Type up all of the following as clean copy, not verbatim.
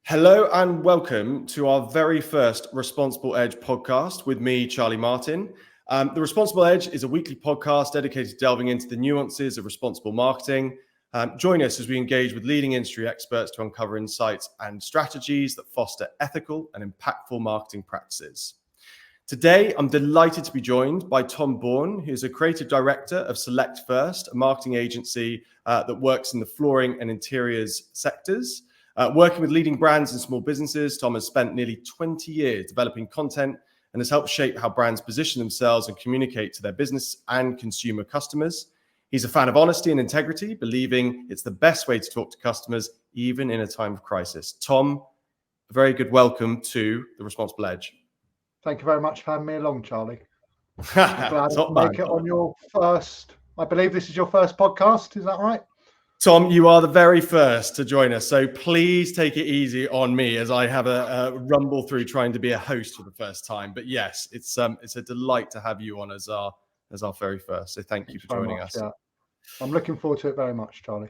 Hello and welcome to our very first Responsible Edge podcast with me, Charlie Martin. The Responsible Edge is a weekly podcast dedicated to delving into the nuances of responsible marketing. Join us as we engage with leading industry experts to uncover insights and strategies that foster ethical and impactful marketing practices. Today, I'm delighted to be joined by Tom Bourne, who's a creative director of Select First, a marketing agency that works in the flooring and interiors sectors. Working with leading brands and small businesses, Tom has spent nearly 20 years developing content and has helped shape how brands position themselves and communicate to their business and consumer customers. He's a fan of honesty and integrity, believing it's the best way to talk to customers, even in a time of crisis. Tom, a very good welcome to The Responsible Edge. Thank you very much for having me along, Charlie. I'm glad to make it on your first, I believe this is your first podcast, is that right? Tom, you are the very first to join us, so please take it easy on me as I have a rumble through trying to be a host for the first time. But yes, it's a delight to have you on as our very first. So thank you for joining us. Yeah. I'm looking forward to it very much, Charlie.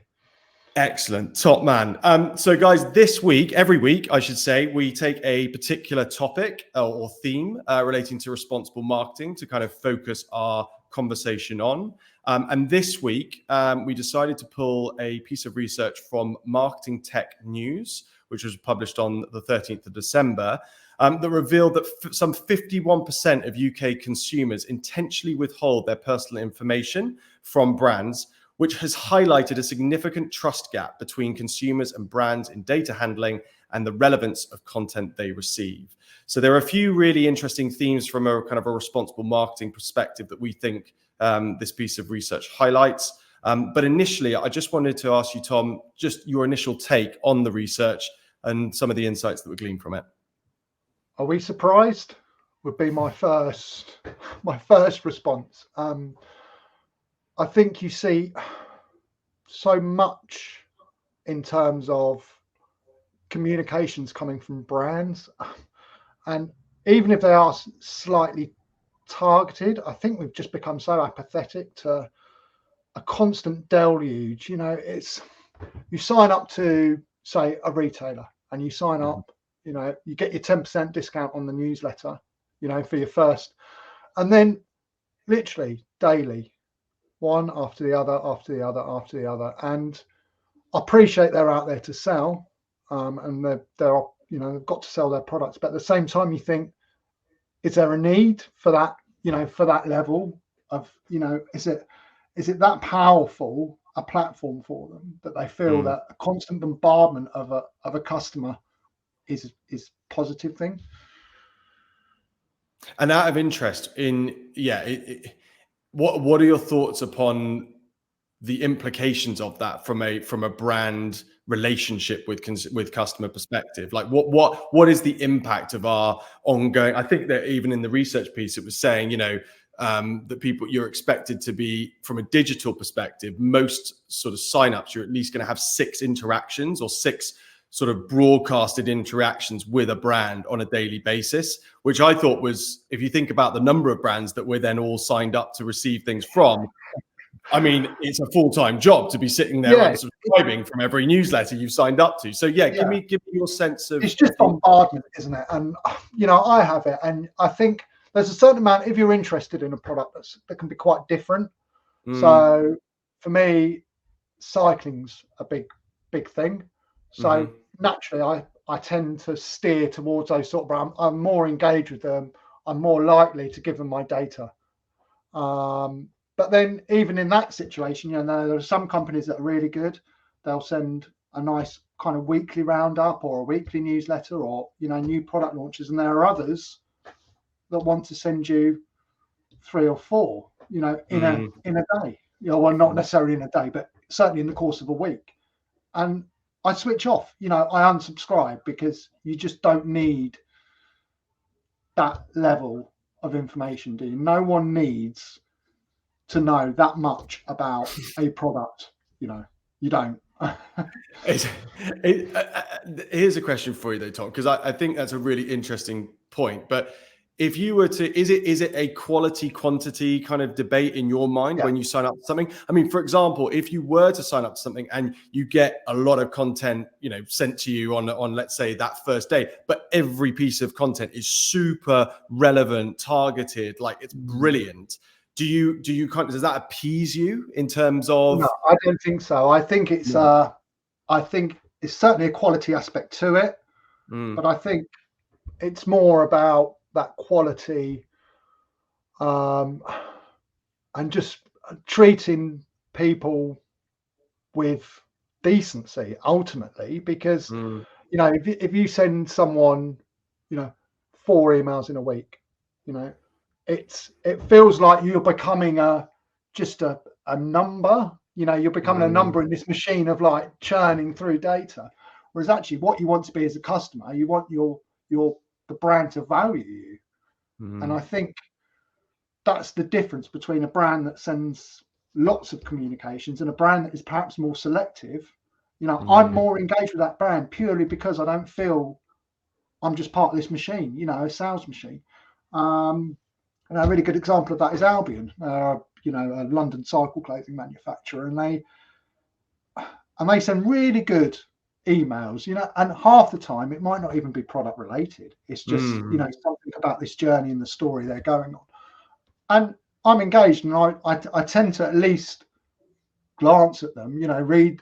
Excellent, top man. So guys, this week, every week, I should say, we take a particular topic or theme relating to responsible marketing to kind of focus our conversation on. And this week, we decided to pull a piece of research from Marketing Tech News, which was published on the 13th of December, that revealed that some 51% of UK consumers intentionally withhold their personal information from brands, which has highlighted a significant trust gap between consumers and brands in data handling and the relevance of content they receive. So there are a few really interesting themes from a kind of a responsible marketing perspective that we think this piece of research highlights. But initially, I just wanted to ask you, Tom, just your initial take on the research and some of the insights that were gleaned from it. Are we surprised? Would be my first response. I think you see so much in terms of communications coming from brands, and even if they are slightly targeted, I think we've just become so apathetic to a constant deluge. You know, it's you sign up to, say, a retailer, and you sign up, you know, you get your 10% discount on the newsletter, you know, for your first, and then literally daily, one after the other, after the other, after the other. And I appreciate they're out there to sell, and they're you know, they've got to sell their products. But at the same time, you think, is there a need for that? You know, for that level of, you know, is it that powerful a platform for them that they feel that a constant bombardment of a customer is positive thing? And out of interest, what are your thoughts upon the implications of that from a brand relationship with customer perspective? Like what is the impact of our ongoing? I think that even in the research piece, it was saying, you know, that you're expected to be, from a digital perspective, most sort of signups, you're at least going to have 6 interactions or 6 sort of broadcasted interactions with a brand on a daily basis, which I thought was, if you think about the number of brands that we're then all signed up to receive things from, I mean, it's a full-time job to be sitting there unsubscribing from every newsletter you've signed up to. So give me your sense of... It's just bombardment, isn't it? And, you know, I have it. And I think there's a certain amount, if you're interested in a product that can be quite different. So for me, cycling's a big thing. So naturally, I tend to steer towards those sort of brands. I'm more engaged with them. I'm more likely to give them my data. But then even in that situation, you know, there are some companies that are really good. They'll send a nice kind of weekly roundup or a weekly newsletter or, you know, new product launches. And there are others that want to send you 3 or 4, you know, in a day. You know, well, not necessarily in a day, but certainly in the course of a week. And I switch off, you know, I unsubscribe, because you just don't need that level of information, do you? No one needs to know that much about a product, you know, you don't. Here's a question for you though, Tom, because I think that's a really interesting point. But if you were to, is it a quality quantity kind of debate in your mind when you sign up to something? I mean, for example, if you were to sign up to something and you get a lot of content, sent to you on let's say that first day, but every piece of content is super relevant, targeted, like it's brilliant. Do you does that appease you in terms of? No, I don't think so. I think it's certainly a quality aspect to it, but I think it's more about that quality and just treating people with decency ultimately, because if you send someone 4 emails in a week, it feels like you're becoming just a number. You're becoming a number in this machine of like churning through data, whereas actually what you want to be as a customer, you want the brand to value you. And I think that's the difference between a brand that sends lots of communications and a brand that is perhaps more selective. I'm more engaged with that brand purely because I don't feel I'm just part of this machine, a sales machine. And a really good example of that is Albion, a London cycle clothing manufacturer, and they send really good emails, and half the time it might not even be product related. It's just something about this journey and the story they're going on, and I'm engaged, and I tend to at least glance at them,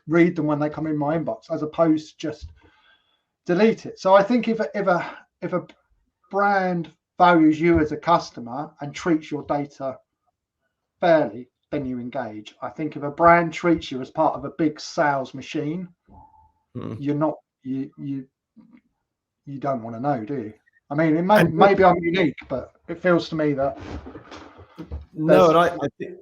read them when they come in my inbox, as opposed to just delete it. So I think if a brand values you as a customer and treats your data fairly, then you engage. I think if a brand treats you as part of a big sales machine, you're not, you don't want to know, do you? I mean, maybe I'm unique, but it feels to me that no. And I think,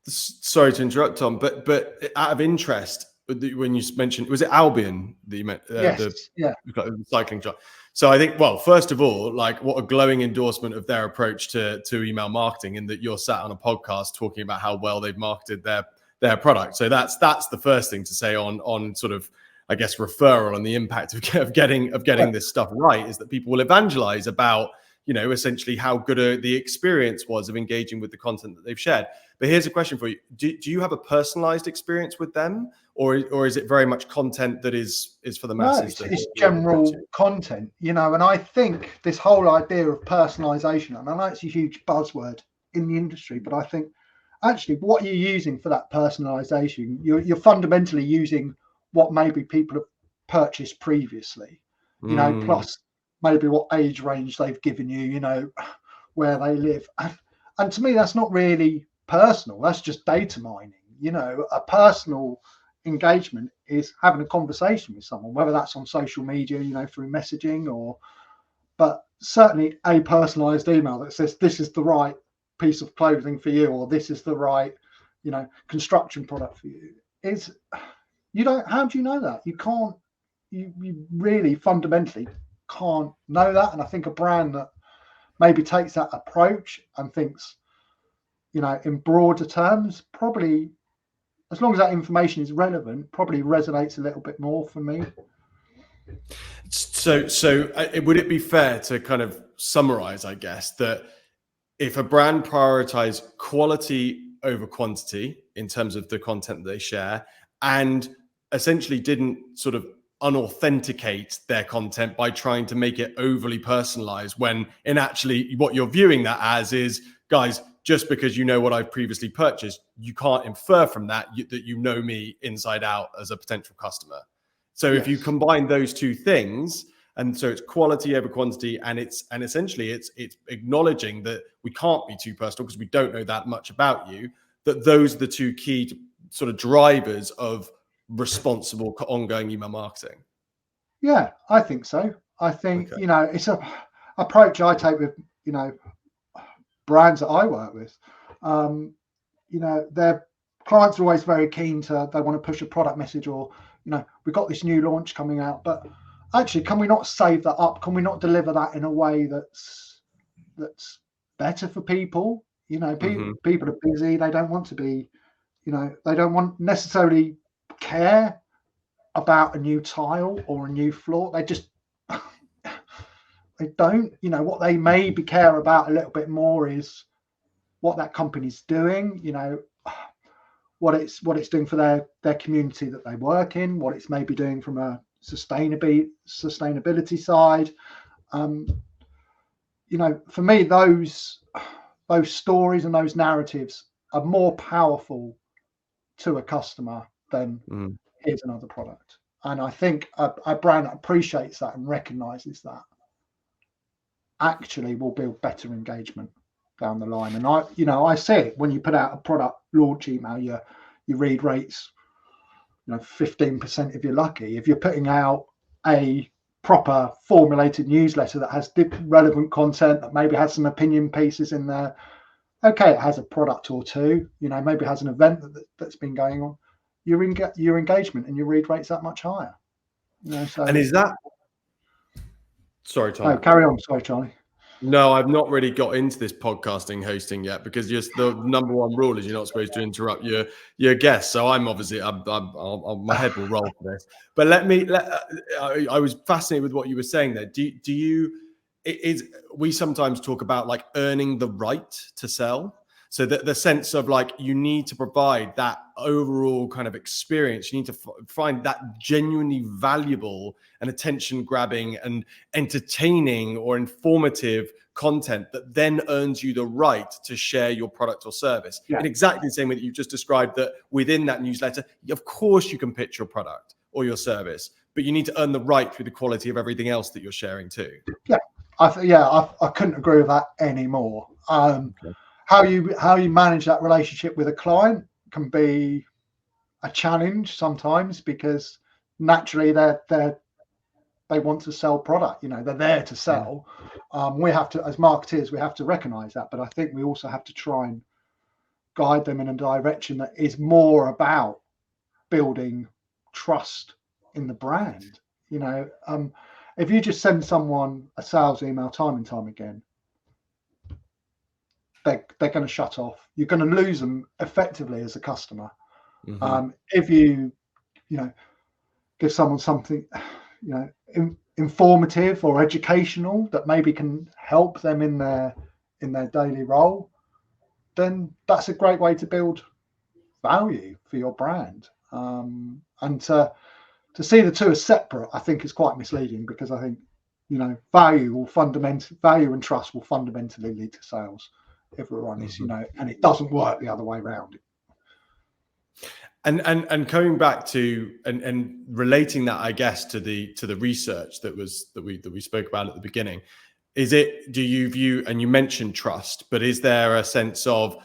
sorry to interrupt, Tom, but out of interest, when you mentioned, was it Albion that you meant? Yes, the cycling shop. So I think, well, first of all, like, what a glowing endorsement of their approach to email marketing, in that you're sat on a podcast talking about how well they've marketed their product. So that's the first thing to say on sort of, I guess, referral and the impact of getting this stuff right, is that people will evangelize about, essentially how good the experience was of engaging with the content that they've shared. But here's a question for you. Do you have a personalized experience with them, or is it very much content that is for the masses? No, it's general content, and I think this whole idea of personalization, and I know it's a huge buzzword in the industry, but I think actually what you're using for that personalization, you're fundamentally using what maybe people have purchased previously, plus maybe what age range they've given you, where they live. And to me, that's not really personal. That's just data mining. A personal engagement is having a conversation with someone, whether that's on social media, through messaging, but certainly a personalized email that says this is the right piece of clothing for you, or this is the right, construction product for you. How do you know that? You can't, you really fundamentally can't know that. And I think a brand that maybe takes that approach and thinks, in broader terms, probably, as long as that information is relevant, probably resonates a little bit more for me. So would it be fair to kind of summarize, I guess, that if a brand prioritizes quality over quantity in terms of the content that they share, and essentially didn't sort of unauthenticate their content by trying to make it overly personalized, when in actually what you're viewing that as is, guys, just because you know what I've previously purchased, you can't infer from that that you know me inside out as a potential customer. So if you combine those two things, and so it's quality over quantity, and essentially it's acknowledging that we can't be too personal because we don't know that much about you, that those are the two key sort of drivers of responsible ongoing email marketing. Yeah, I think so. I think, it's a approach I take with, brands that I work with. Their clients are always very keen they want to push a product message, or, we've got this new launch coming out, but actually, can we not save that up? Can we not deliver that in a way that's better for people? People are busy. They don't want to be, they don't want necessarily care about a new tile or a new floor. They just They don't. You know, what they maybe care about a little bit more is what that company's doing. You know, what it's doing for their community that they work in, what it's maybe doing from a sustainability side. You know, for me, those stories and those narratives are more powerful to a customer than here's another product. And I think a brand that appreciates that and recognizes that actually will build better engagement down the line. And I see it when you put out a product launch email, your read rates, 15% if you're lucky. If you're putting out a proper formulated newsletter that has relevant content, that maybe has some opinion pieces in there, okay, it has a product or two, maybe it has an event that's been going on, your engagement and your read rate's that much higher. So, and is that, sorry, Tom. No, carry on. Sorry, Charlie. No, I've not really got into this podcasting hosting yet, because just the number one rule is you're not supposed to interrupt your guests. So I'm obviously, my head will roll for this. But I was fascinated with what you were saying there. We sometimes talk about like earning the right to sell. So the sense of like, you need to provide that overall kind of experience. You need to find that genuinely valuable and attention grabbing and entertaining or informative content that then earns you the right to share your product or service. In exactly the same way that you just described, that within that newsletter, of course you can pitch your product or your service, but you need to earn the right through the quality of everything else that you're sharing too. I couldn't agree with that anymore. Okay. How you manage that relationship with a client can be a challenge sometimes, because naturally they want to sell product. They're there to sell. We have to, as marketeers, we have to recognize that, but I think we also have to try and guide them in a direction that is more about building trust in the brand. If you just send someone a sales email time and time again, they're going to shut off. You're going to lose them effectively as a customer. If you give someone something informative or educational that maybe can help them in their daily role, then that's a great way to build value for your brand. And to see the two as separate, I think, is quite misleading, because I think value and trust will fundamentally lead to sales, if we're honest. And it doesn't work the other way around. And coming back to and relating that, I guess, to the research that we spoke about at the beginning, do you view, and you mentioned trust, but is there a sense of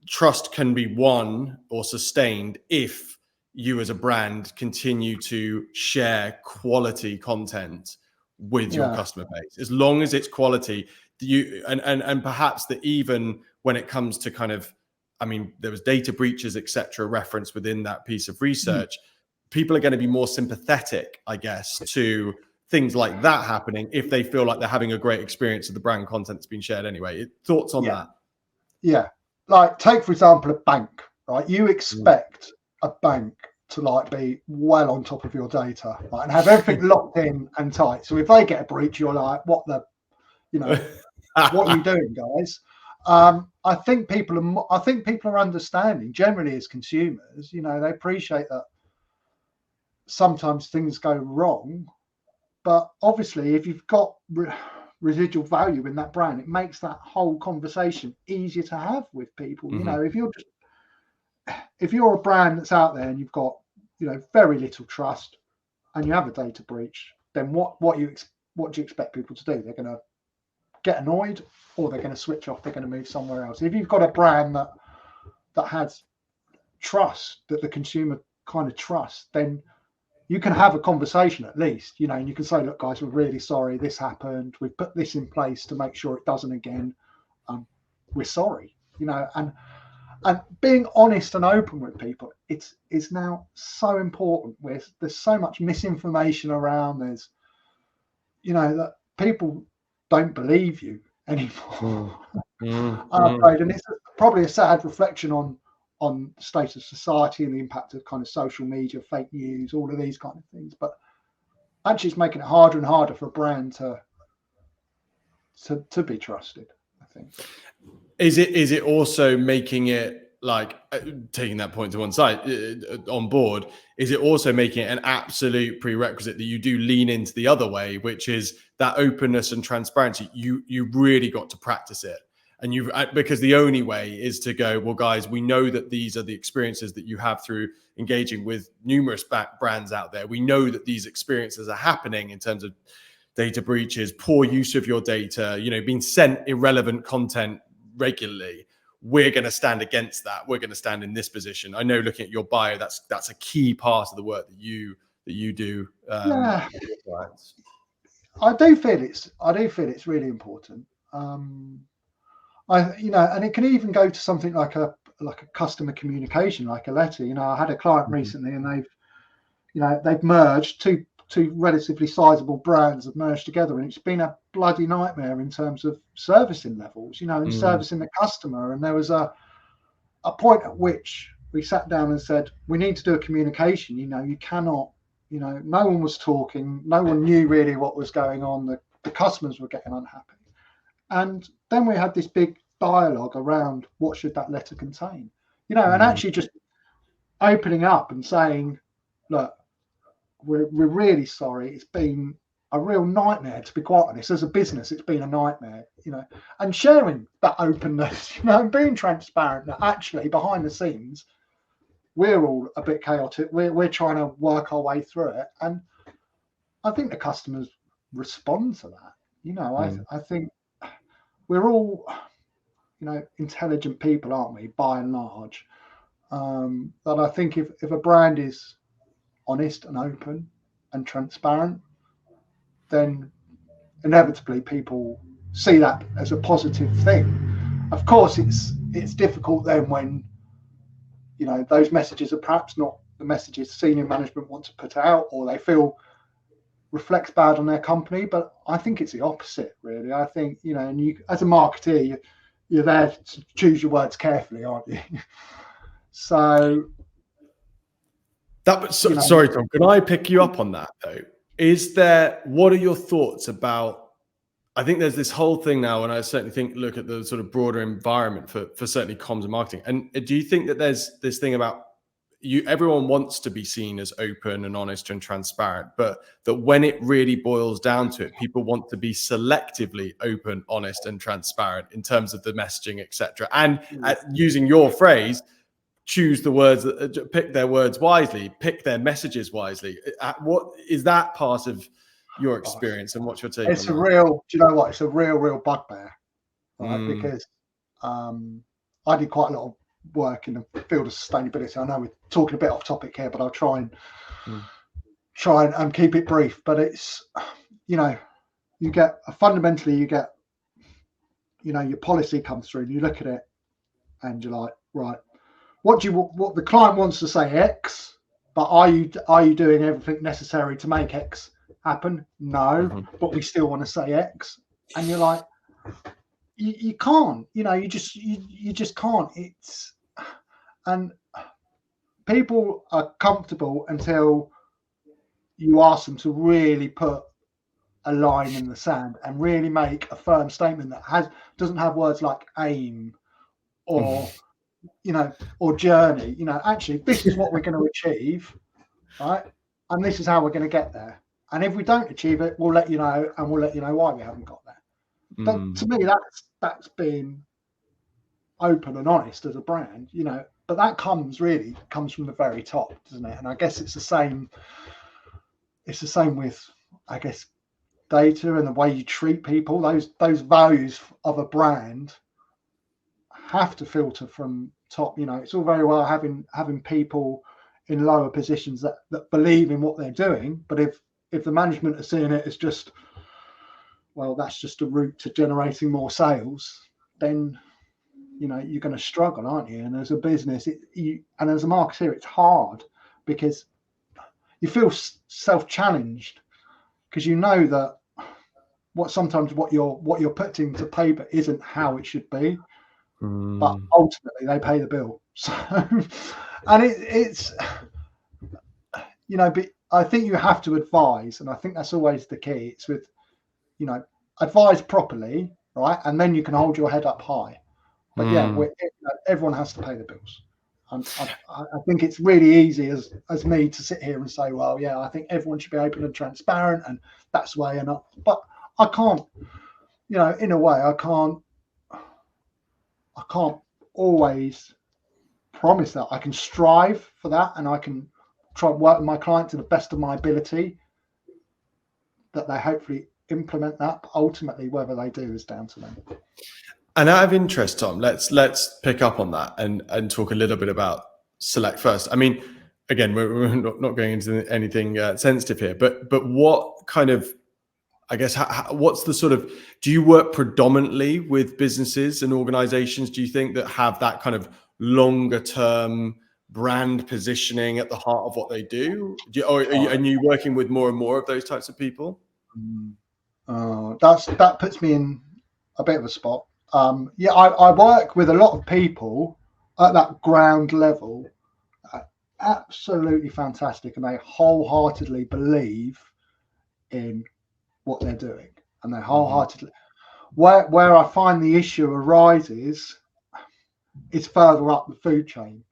trust can be won or sustained if you as a brand continue to share quality content with your customer base? As long as it's quality, and perhaps that even when it comes to kind of, I mean, there was data breaches, etc., referenced within that piece of research. People are going to be more sympathetic, I guess, to things like that happening if they feel like they're having a great experience of the brand content that's been shared anyway. Thoughts on that? Yeah. Like, take, for example, a bank, right? You expect a bank to like be well on top of your data, right, and have everything locked in and tight. So if they get a breach, you're like, what are you doing, guys? I think people are understanding generally as consumers. They appreciate that sometimes things go wrong, but obviously if you've got residual value in that brand, it makes that whole conversation easier to have with people. If you're a brand that's out there and you've got very little trust and you have a data breach, then what do you expect people to do? They're going to get annoyed, or they're going to switch off. They're going to move somewhere else. If you've got a brand that has trust, that the consumer kind of trusts, then you can have a conversation at least, and you can say, look, guys, we're really sorry this happened. We've put this in place to make sure it doesn't again. We're sorry, and being honest and open with people, it's now so important. There's so much misinformation around. There's, that people don't believe you anymore. And it's probably a sad reflection on the state of society and the impact of kind of social media, fake news, all of these kind of things. But actually, it's making it harder and harder for a brand to to be trusted, I think. Is it also making it like taking that point to one side on board? Is it also making it an absolute prerequisite that you do lean into the other way, which is that openness and transparency? You really got to practice it, and because the only way is to go, well, guys, we know that these are the experiences that you have through engaging with numerous brands out there. We know that these experiences are happening in terms of data breaches, poor use of your data, being sent irrelevant content regularly. We're going to stand against that. We're going to stand in this position. I know, looking at your bio, that's a key part of the work that you do. Yeah, I do feel it's really important. And it can even go to something like a customer communication, like a letter. I had a client recently, and they've merged two relatively sizable brands have merged together, and it's been a bloody nightmare in terms of servicing levels, and servicing the customer. And there was a point at which we sat down and said, we need to do a communication. You cannot, no one was talking, no one knew really what was going on. The customers were getting unhappy. And then we had this big dialogue around what should that letter contain, and actually just opening up and saying, look, we're really sorry. It's been a real nightmare, to be quite honest. As a business, it's been a nightmare, and sharing that openness, and being transparent that actually behind the scenes, we're all a bit chaotic. We're trying to work our way through it. And I think the customers respond to that. I think we're all, intelligent people, aren't we, by and large? But I think if a brand is honest and open and transparent, then inevitably people see that as a positive thing. Of course, it's difficult then when those messages are perhaps not the messages senior management want to put out, or they feel reflects bad on their company. But I think it's the opposite, really. I think and you, as a marketer, you're there to choose your words carefully, aren't you? So sorry, Tom, can I pick you up on that though? What are your thoughts about, I think there's this whole thing now, and I certainly look at the sort of broader environment for certainly comms and marketing. And do you think that there's this thing about everyone wants to be seen as open and honest and transparent, but that when it really boils down to it, people want to be selectively open, honest, and transparent in terms of the messaging, etc. And using your phrase, choose the words, pick their words wisely, pick their messages wisely. What is that part of your experience, and what's your take? It's a real, do you know what? It's a real bugbear, right? Because I did quite a lot of work in the field of sustainability. I know we're talking a bit off topic here, but I'll try and keep it brief. But it's, you get your policy comes through, and you look at it, and you're like, right, what the client wants to say X, but are you doing everything necessary to make X happen? No, but we still want to say X. And you're like, you can't, you just can't. And people are comfortable until you ask them to really put a line in the sand and really make a firm statement that doesn't have words like aim or or journey. Actually, this is what we're going to achieve, right? And this is how we're going to get there. And if we don't achieve it, we'll let you know, and we'll let you know why we haven't got there. But to me, that's being open and honest as a brand, But that comes from the very top, doesn't it? And I guess it's the same. It's the same with, I guess, data and the way you treat people. Those values of a brand have to filter from top. It's all very well having people in lower positions that believe in what they're doing, but if the management are seeing it as just, well, that's just a route to generating more sales, then you're going to struggle, aren't you? And as a business, and as a marketer, it's hard because you feel self-challenged, because that what you're putting to paper isn't how it should be, but ultimately they pay the bill. So, and it's but I think you have to advise, and I think that's always the key. It's with advise properly, right? And then you can hold your head up high. But yeah, everyone has to pay the bills. I think it's really easy as me to sit here and say, well, yeah, I think everyone should be open and transparent, and that's the way. But I can't, in a way, I can't always promise that. I can strive for that, and I can try and work with my client to the best of my ability that they hopefully implement that. But ultimately, whether they do is down to them. And out of interest, Tom, let's pick up on that and talk a little bit about Select First. I mean, again, we're not going into anything sensitive here, but what kind of, I guess, what's the sort of, do you work predominantly with businesses and organizations, do you think, that have that kind of longer term brand positioning at the heart of what they do? Are you working with more and more of those types of people? That puts me in a bit of a spot. I work with a lot of people at that ground level, absolutely fantastic, and they wholeheartedly believe in what they're doing, and they wholeheartedly. Where I find the issue arises is further up the food chain.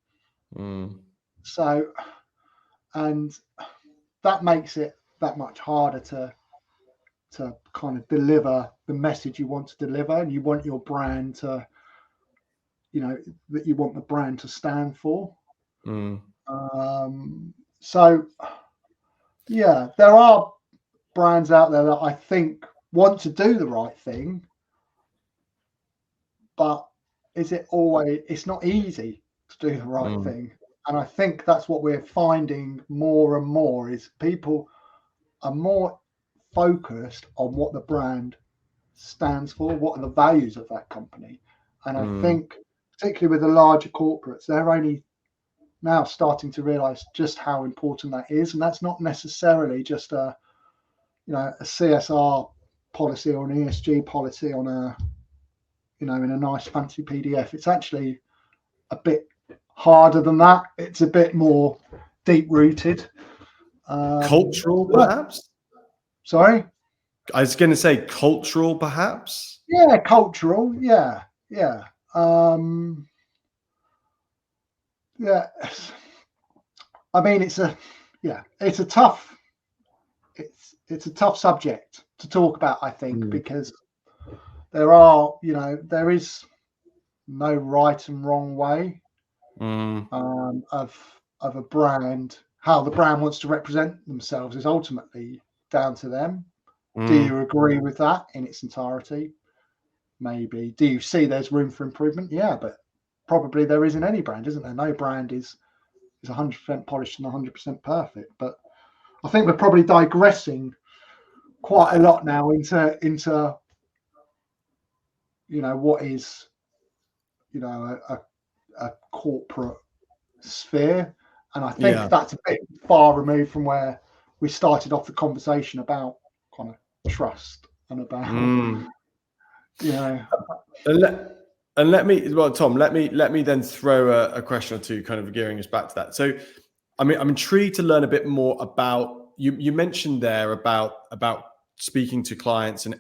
So, and that makes it that much harder to kind of deliver the message you want to deliver, and you want your brand to, that you want the brand to stand for. So yeah, there are brands out there that I think want to do the right thing, but it's not easy to do the right thing. And I think that's what we're finding more and more, is people are more focused on what the brand stands for, what are the values of that company. And I think particularly with the larger corporates, they're only now starting to realize just how important that is. And that's not necessarily just a CSR policy or an ESG policy on in a nice fancy PDF. It's actually a bit harder than that. It's a bit more deep rooted. Cultural, perhaps? Sorry? I was going to say cultural, perhaps? Yeah, cultural. Yeah. I mean, it's a tough subject to talk about, I think, because there is no right and wrong way of a brand. How the brand wants to represent themselves is ultimately down to them. Do you agree with that in its entirety? Maybe. Do you see there's room for improvement? Yeah, but probably there isn't any brand, isn't there? No brand is 100% polished and 100% perfect. But I think we're probably digressing quite a lot now into what is a corporate sphere, and I think that's a bit far removed from where we started off the conversation about kind of trust and about And let me, well, Tom, let me then throw a question or two, kind of gearing us back to that. So, I mean, I'm intrigued to learn a bit more about you mentioned there about speaking to clients and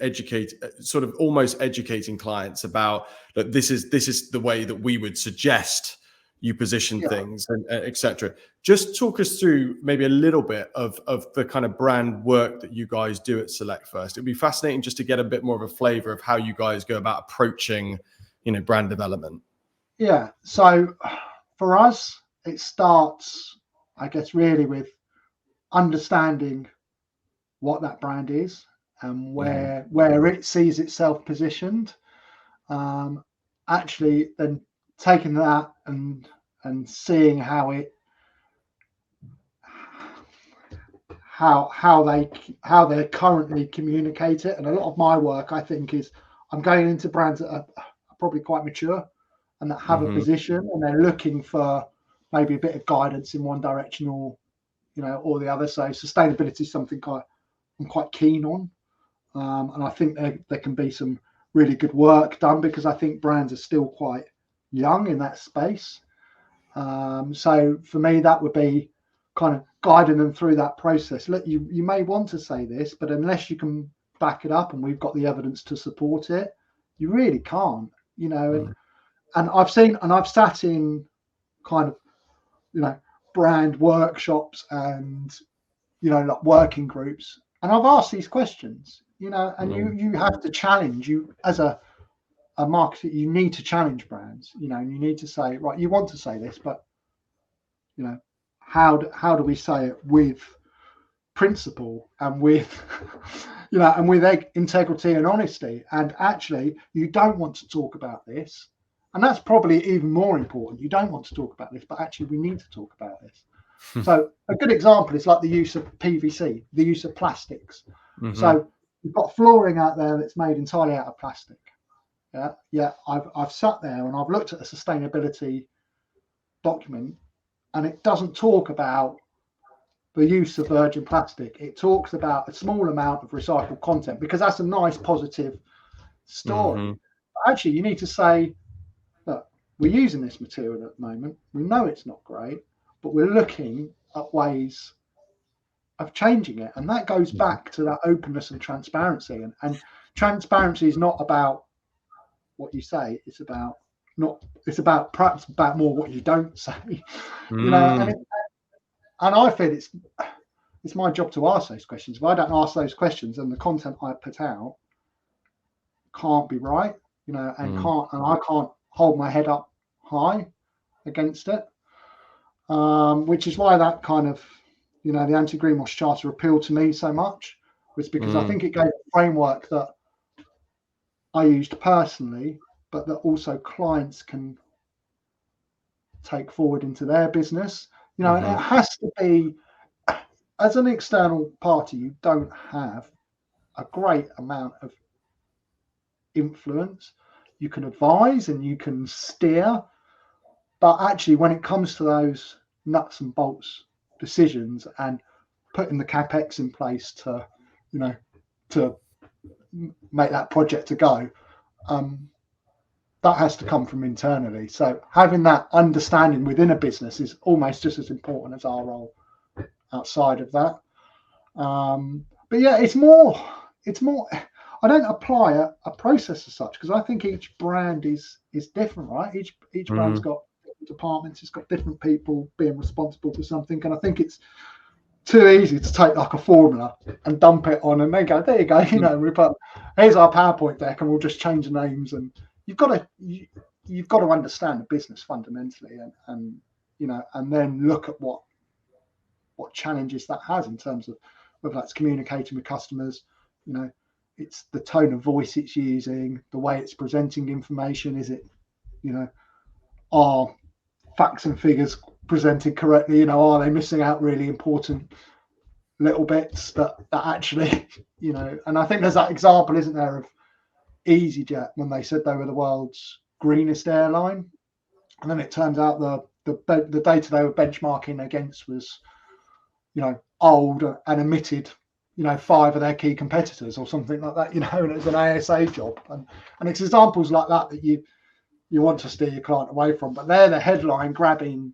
sort of almost educating clients about that this is the way that we would suggest you position things, and etc. Just talk us through maybe a little bit of the kind of brand work that you guys do at Select First. It'd be fascinating just to get a bit more of a flavor of how you guys go about approaching, brand development. Yeah. So for us, it starts, I guess, really with understanding what that brand is and where it sees itself positioned. Actually, then taking that and seeing how they currently communicate it. And a lot of my work, I think, is I'm going into brands that are probably quite mature and that have a position, and they're looking for maybe a bit of guidance in one direction or the other. So sustainability is something I'm quite keen on, and I think there can be some really good work done, because I think brands are still quite young in that space. So for me, that would be kind of guiding them through that process. Look, you may want to say this, but unless you can back it up and we've got the evidence to support it. You really can't, you know. And I've sat in kind of, you know, brand workshops and, you know, like working groups, and I've asked these questions, you know, and you have to challenge, you as a marketer, you need to challenge brands, you know, and you need to say, right, you want to say this, but, you know, how do we say it with principle and with, you know, and with integrity and honesty? And actually, you don't want to talk about this. And that's probably even more important. You don't want to talk about this, but actually we need to talk about this. So a good example is like the use of PVC, the use of plastics. So you've got flooring out there that's made entirely out of plastic. Yeah. I've sat there and I've looked at a sustainability document, and it doesn't talk about the use of virgin plastic. It talks about a small amount of recycled content, because that's a nice positive story. But actually, you need to say, look, we're using this material at the moment. We know it's not great, but we're looking at ways of changing it. And that goes back to that openness and transparency. And transparency is not about what you say. It's about perhaps about more what you don't say. You know, and I feel it's my job to ask those questions. If I don't ask those questions, then the content I put out can't be right, you know, and I can't hold my head up high against it. Which is why that kind of, you know, the anti-greenwash charter appealed to me so much, was because I think it gave a framework that I used personally, but that also clients can take forward into their business. You know, and it has to be, as an external party, you don't have a great amount of influence. You can advise and you can steer, but actually when it comes to those nuts and bolts decisions and putting the capex in place to, you know, to make that project to go, that has to come from internally. So having that understanding within a business is almost just as important as our role outside of that. But yeah, it's more I don't apply a process as such, because I think each brand is different, right? Each brand's got different departments, it's got different people being responsible for something, and I think it's too easy to take like a formula and dump it on and then go, there you go, you know, we put, here's our PowerPoint deck and we'll just change the names. And you've got to understand the business fundamentally, and you know, and then look at what challenges that has in terms of whether that's communicating with customers, you know, it's the tone of voice it's using, the way it's presenting information. Is it, you know, are facts and figures presented correctly? You know, are they missing out really important little bits that actually, you know? And I think there's that example, isn't there, of EasyJet when they said they were the world's greenest airline, and then it turns out the data they were benchmarking against was, you know, old and emitted, you know, 5 of their key competitors or something like that, you know, and it's an ASA job. And it's examples like that you want to steer your client away from, but they're the headline grabbing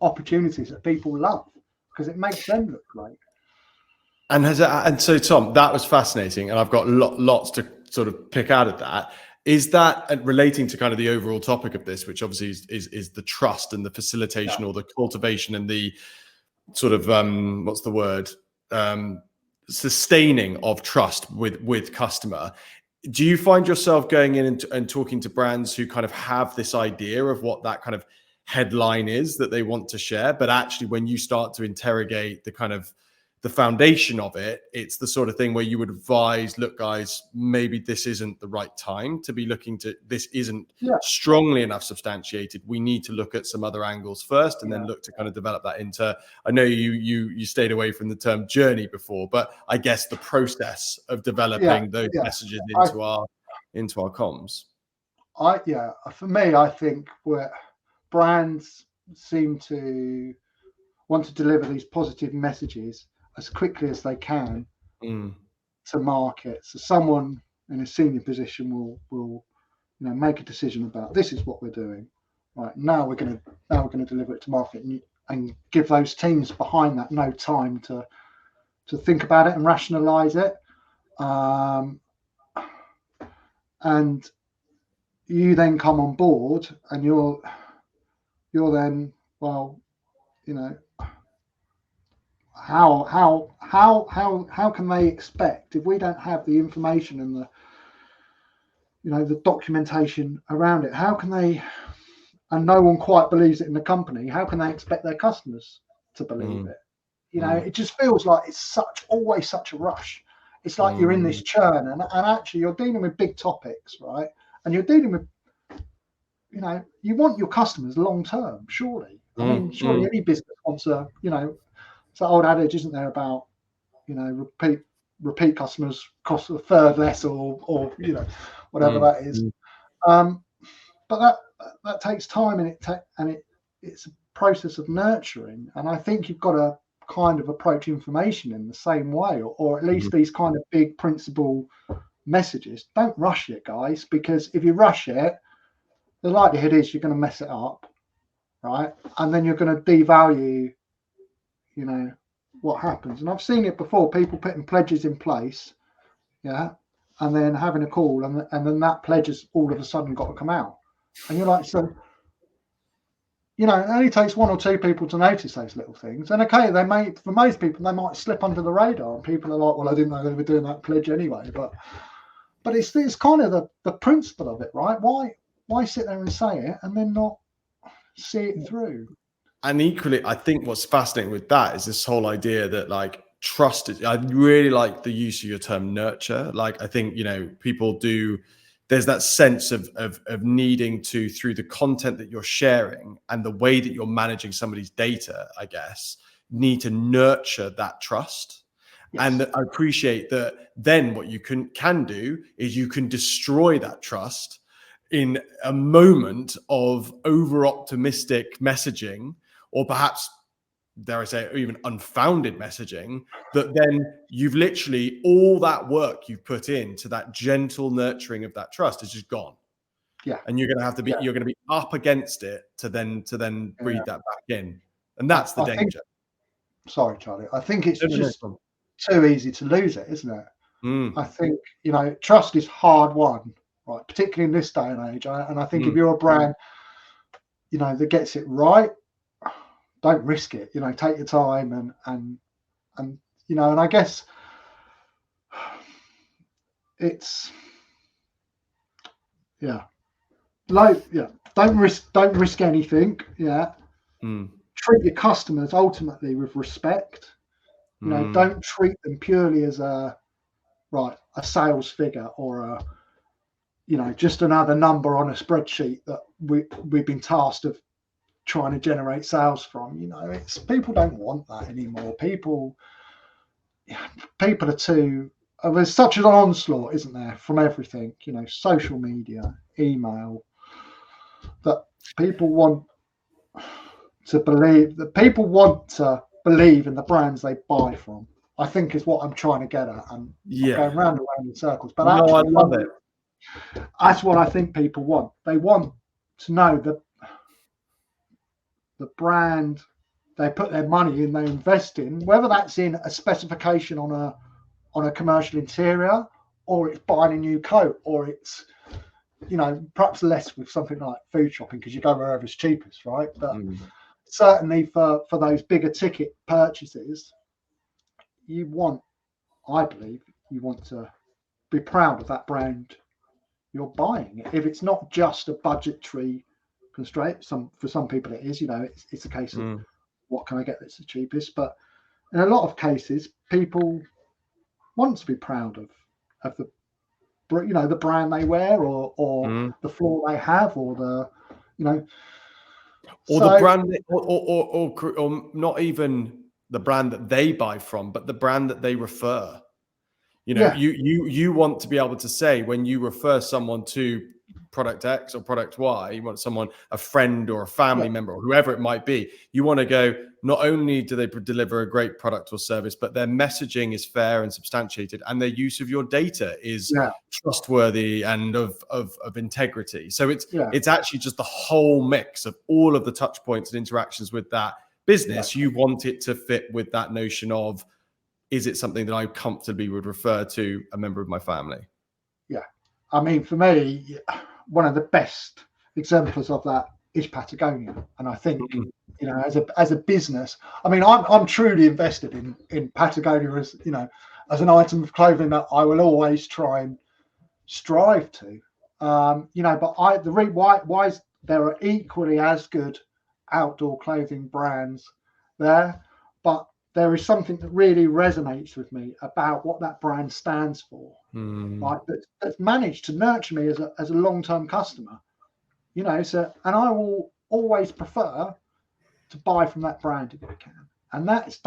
opportunities that people love because it makes them look great. And so Tom, that was fascinating, and I've got lots to sort of pick out of that. Is that relating to kind of the overall topic of this, which obviously is the trust and the facilitation or the cultivation and the sort of what's the word, sustaining of trust with customer? Do you find yourself going in and talking to brands who kind of have this idea of what that kind of headline is that they want to share, but actually when you start to interrogate the kind of the foundation of it, it's the sort of thing where you would advise, look guys, maybe this isn't the right time to be looking to, this isn't strongly enough substantiated. We need to look at some other angles first and then look to kind of develop that into, I know you stayed away from the term journey before, but I guess the process of developing those messages into our comms. For me, I think where brands seem to want to deliver these positive messages as quickly as they can to market. So someone in a senior position will you know, make a decision about, this is what we're doing. Right, now we're going to deliver it to market, and give those teams behind that no time to think about it and rationalize it. and you then come on board, and you're then, well, you know, how can they expect, if we don't have the information and the, you know, the documentation around it, how can they, and no one quite believes it in the company, how can they expect their customers to believe it? You know, it just feels like it's always such a rush. It's like you're in this churn, and actually you're dealing with big topics, right? And you're dealing with, you know, you want your customers long term, surely. I mean, surely any business wants a, you know, it's that old adage, isn't there, about, you know, repeat customers cost a third less, or you know, whatever that is. But that takes time, and it's a process of nurturing. And I think you've got to kind of approach information in the same way, or at least these kind of big principle messages. Don't rush it, guys, because if you rush it, the likelihood is you're going to mess it up, right? And then you're going to devalue, you know, what happens. And I've seen it before, people putting pledges in place, yeah, and then having a call, and then that pledge has all of a sudden got to come out. And you're like, so, you know, it only takes one or two people to notice those little things. And okay, for most people, they might slip under the radar, and people are like, well, I didn't know they were doing that pledge anyway. But it's kind of the principle of it, right? Why sit there and say it and then not see it through? And equally, I think what's fascinating with that is this whole idea that, like, trust is, I really like the use of your term nurture. Like, I think, you know, people do, there's that sense of needing to, through the content that you're sharing and the way that you're managing somebody's data, I guess, need to nurture that trust. Yes. And I appreciate that then what you can do is you can destroy that trust in a moment of over-optimistic messaging, or perhaps, dare I say, even unfounded messaging, that then you've literally, all that work you've put into that gentle nurturing of that trust is just gone. Yeah. And you're going to have to be, you're going to be up against it to then breathe that back in. And that's the danger. Sorry, Charlie. I think it's just too easy to lose it, isn't it? I think, you know, trust is hard won, right? Particularly in this day and age. And I think if you're a brand, you know, that gets it right, don't risk it. You know, take your time and you know, and I guess it's don't risk anything. Yeah. Treat your customers ultimately with respect. You know, don't treat them purely as a sales figure, or you know, just another number on a spreadsheet that we've been tasked of trying to generate sales from. You know, it's, people don't want that anymore. People are too, there's such an onslaught, isn't there, from everything, you know, social media, email, that people want to believe in the brands they buy from, I think, is what I'm trying to get at. And I'm going round and round in circles, but I love it. That's what I think people want. They want to know that the brand they put their money in, they invest in, whether that's in a specification on a commercial interior, or it's buying a new coat, or it's, you know, perhaps less with something like food shopping, because you go wherever's cheapest, right? But certainly for those bigger ticket purchases, I believe you want to be proud of that brand you're buying. If it's not just a budgetary constraint, for some people it is, you know, it's a case of what can I get that's the cheapest. But in a lot of cases, people want to be proud of the, you know, the brand they wear, or the floor they have, or the, you know, or the brand, or not even the brand that they buy from, but the brand that they refer. You know, you want to be able to say, when you refer someone to product X or product Y, you want someone, a friend or a family member or whoever it might be, you want to go, not only do they deliver a great product or service, but their messaging is fair and substantiated, and their use of your data is trustworthy and of integrity. So it's actually just the whole mix of all of the touch points and interactions with that business. You want it to fit with that notion of is it something that I comfortably would refer to a member of my family? Yeah. I mean, for me, one of the best examples of that is Patagonia. And I think, you know, as a business, I mean, I'm truly invested in Patagonia as, you know, as an item of clothing that I will always try and strive to. You know, but why is there are equally as good outdoor clothing brands there, but there is something that really resonates with me about what that brand stands for. Like that's managed to nurture me as a long-term customer, you know. So, and I will always prefer to buy from that brand if I can, and that's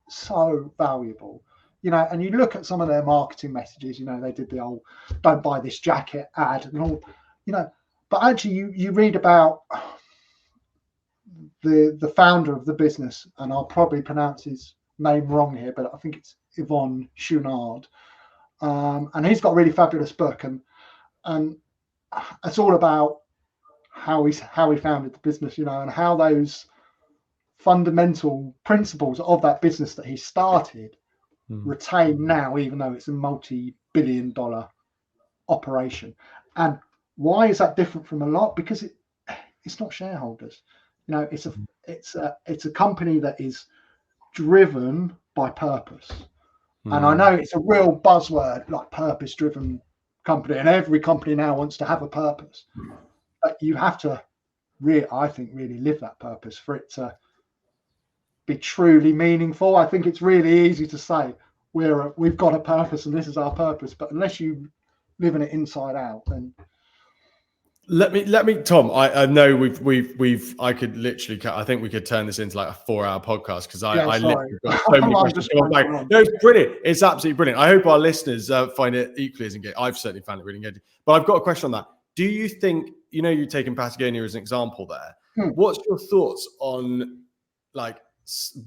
so valuable, you know. And you look at some of their marketing messages, you know, they did the old "don't buy this jacket" ad and all, you know. But actually, you read about the founder of the business, and I'll probably pronounce his name wrong here, but I think it's Yvon Chouinard. And he's got a really fabulous book, and it's all about how he founded the business, you know, and how those fundamental principles of that business that he started retain now, even though it's a multi-billion-dollar operation. And why is that different from a lot? Because it's not shareholders, you know. It's a company that is driven by purpose. And I know it's a real buzzword, like purpose-driven company, and every company now wants to have a purpose. But you have to I think, really live that purpose for it to be truly meaningful. I think it's really easy to say we've got a purpose and this is our purpose, but unless you live in it inside out, then. Let me, Tom. I know I could literally. I think we could turn this into like a 4-hour podcast because I literally got so many questions. No, it's brilliant. It's absolutely brilliant. I hope our listeners find it equally as engaging. I've certainly found it really engaging. But I've got a question on that. Do you think, you know, you're taking Patagonia as an example there? What's your thoughts on like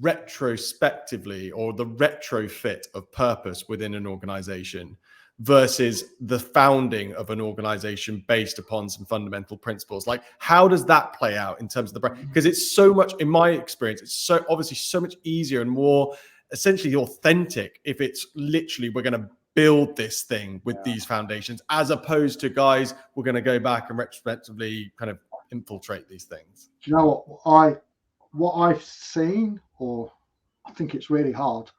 retrospectively or the retrofit of purpose within an organization versus the founding of an organization based upon some fundamental principles? Like, how does that play out in terms of the brand? Because it's so much, in my experience, it's so obviously so much easier and more essentially authentic if it's literally, we're going to build this thing with these foundations, as opposed to, guys, we're going to go back and retrospectively kind of infiltrate these things. Do you know what I've seen, or I think it's really hard,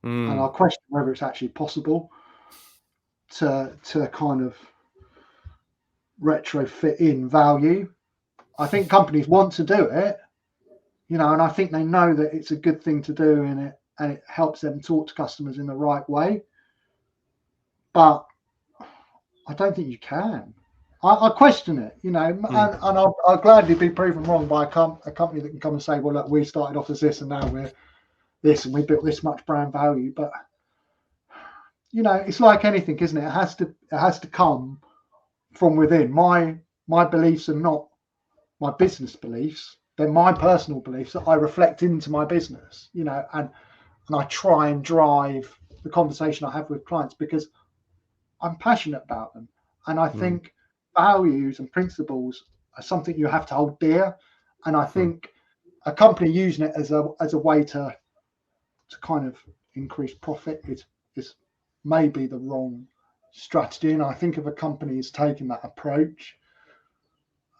and I question whether it's actually possible to kind of retrofit in value. I think companies want to do it, you know, and I think they know that it's a good thing to do, and it helps them talk to customers in the right way. But I don't think you can. I question it, you know, and I'll gladly be proven wrong by a company that can come and say, well, look, we started off as this and now we're this and we built this much brand value. But you know, it's like anything, isn't it? It has to come from within. My beliefs are not my business beliefs; they're my personal beliefs that I reflect into my business. You know, and I try and drive the conversation I have with clients because I'm passionate about them, and I think values and principles are something you have to hold dear. And I think a company using it as a way to kind of increase profit is maybe the wrong strategy. And I think if a company is taking that approach,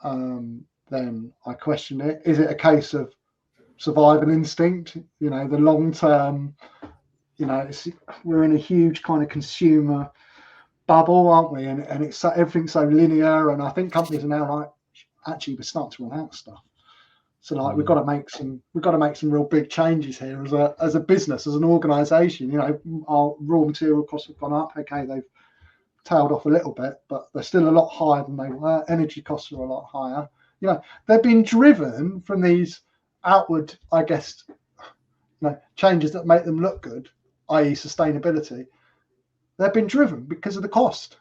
then I question it. Is it a case of survival instinct? You know, the long term, you know, we're in a huge kind of consumer bubble, aren't we? And it's everything's so linear. And I think companies are now like, actually, we're starting to run out of stuff. So like we've got to make some real big changes here as a business, as an organization. You know, our raw material costs have gone up. Okay, they've tailed off a little bit, but they're still a lot higher than they were. Energy costs are a lot higher. You know, they're being driven from these outward, I guess, you know, changes that make them look good, i.e. sustainability. They've been driven because of the cost.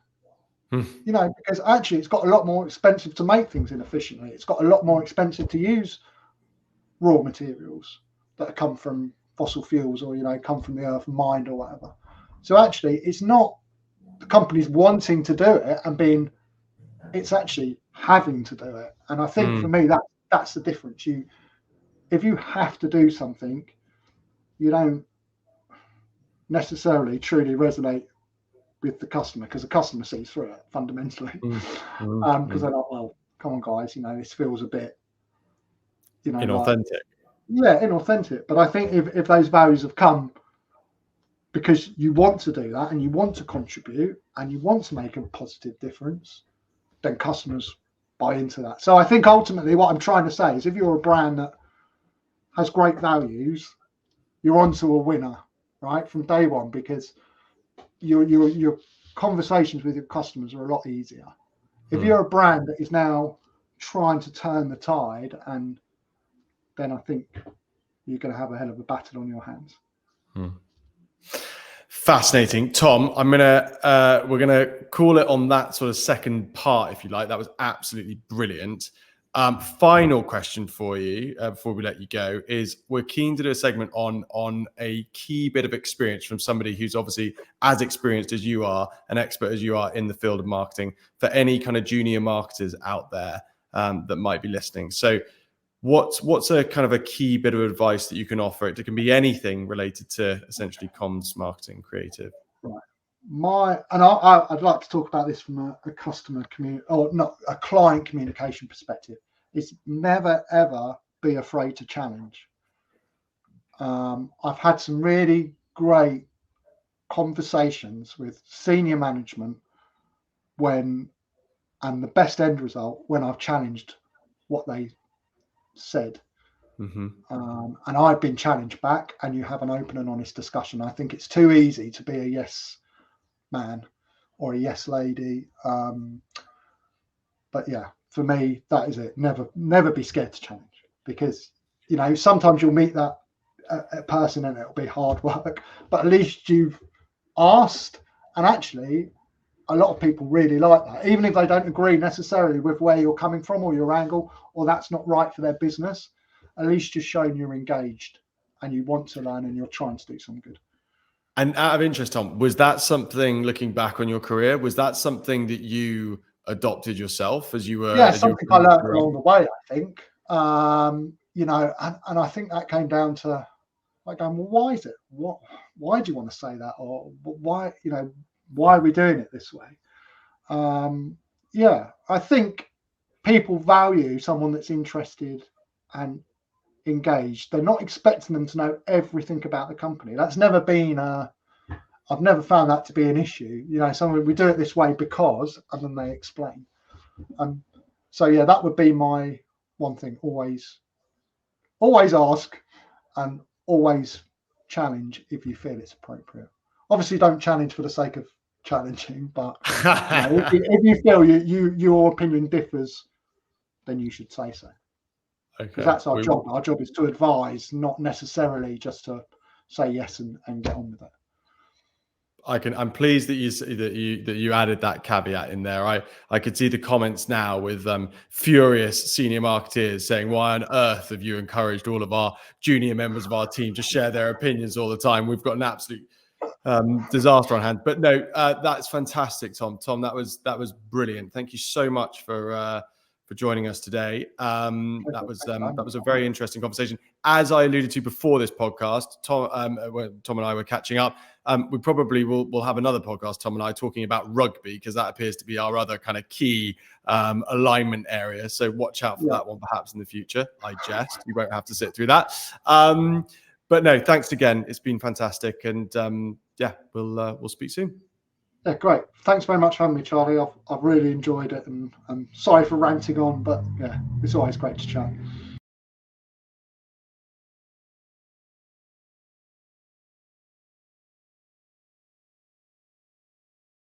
You know, because actually it's got a lot more expensive to make things inefficiently. It's got a lot more expensive to use raw materials that come from fossil fuels or, you know, come from the earth mined or whatever. So actually it's not the companies wanting to do it and it's actually having to do it. And I think for me that's the difference. If you have to do something, you don't necessarily truly resonate with the customer, because the customer sees through it fundamentally. Because they're like, well, come on, guys, this feels a bit, inauthentic. Inauthentic. But I think if those values have come because you want to do that and you want to contribute and you want to make a positive difference, then customers buy into that. So I think ultimately what I'm trying to say is, if you're a brand that has great values, you're onto a winner, right, from day one, because your conversations with your customers are a lot easier. If you're a brand that is now trying to turn the tide, and then I think you're going to have a hell of a battle on your hands. Fascinating, Tom. We're gonna call it on that sort of second part, if you like. That was absolutely brilliant. Final question for you before we let you go is, we're keen to do a segment on a key bit of experience from somebody who's obviously as experienced as you are, an expert as you are in the field of marketing, for any kind of junior marketers out there that might be listening. So what's a kind of a key bit of advice that you can offer? It can be anything related to essentially comms, marketing, creative. Right. I'd like to talk about this from a customer community, or not a client communication perspective. It's never ever be afraid to challenge. I've had some really great conversations with senior management and the best end result when I've challenged what they said. And I've been challenged back, and you have an open and honest discussion. I think it's too easy to be a yes man or a yes lady. But yeah, for me, that is it. Never be scared to challenge, because sometimes you'll meet that person and it'll be hard work, but at least you've asked. And actually, a lot of people really like that, even if they don't agree necessarily with where you're coming from or your angle, or that's not right for their business. At least you're showing you're engaged and you want to learn and you're trying to do some good. And out of interest, Tom, was that something, looking back on your career, was that something that you adopted yourself as you were? Yeah, something I learned along the way, I think. And I think that came down to like going, well, why is it? Why do you want to say that? Or why are we doing it this way? I think people value someone that's interested and engaged. They're not expecting them to know everything about the company. That's never been I've never found that to be an issue. We do it this way because, and then they explain. So yeah, that would be my one thing. Always ask, and always challenge if you feel it's appropriate. Obviously, don't challenge for the sake of challenging, but if you feel your opinion differs, then you should say so. Because that's our job. Our job is to advise, not necessarily just to say yes and get on with it. I'm pleased that you added that caveat in there. I could see the comments now with furious senior marketeers saying, why on earth have you encouraged all of our junior members of our team to share their opinions all the time? We've got an absolute disaster on hand. But no, that's fantastic, Tom. Tom, that was brilliant. Thank you so much for joining us today. That was a very interesting conversation. As I alluded to before this podcast, Tom and I were catching up. We probably will have another podcast, Tom and I, talking about rugby, because that appears to be our other kind of key alignment area. So watch out for that one perhaps in the future. I jest. You won't have to sit through that. But no, thanks again. It's been fantastic. And we'll speak soon. Yeah, great. Thanks very much for having me, Charlie. I've really enjoyed it, and I'm sorry for ranting on, but yeah, it's always great to chat.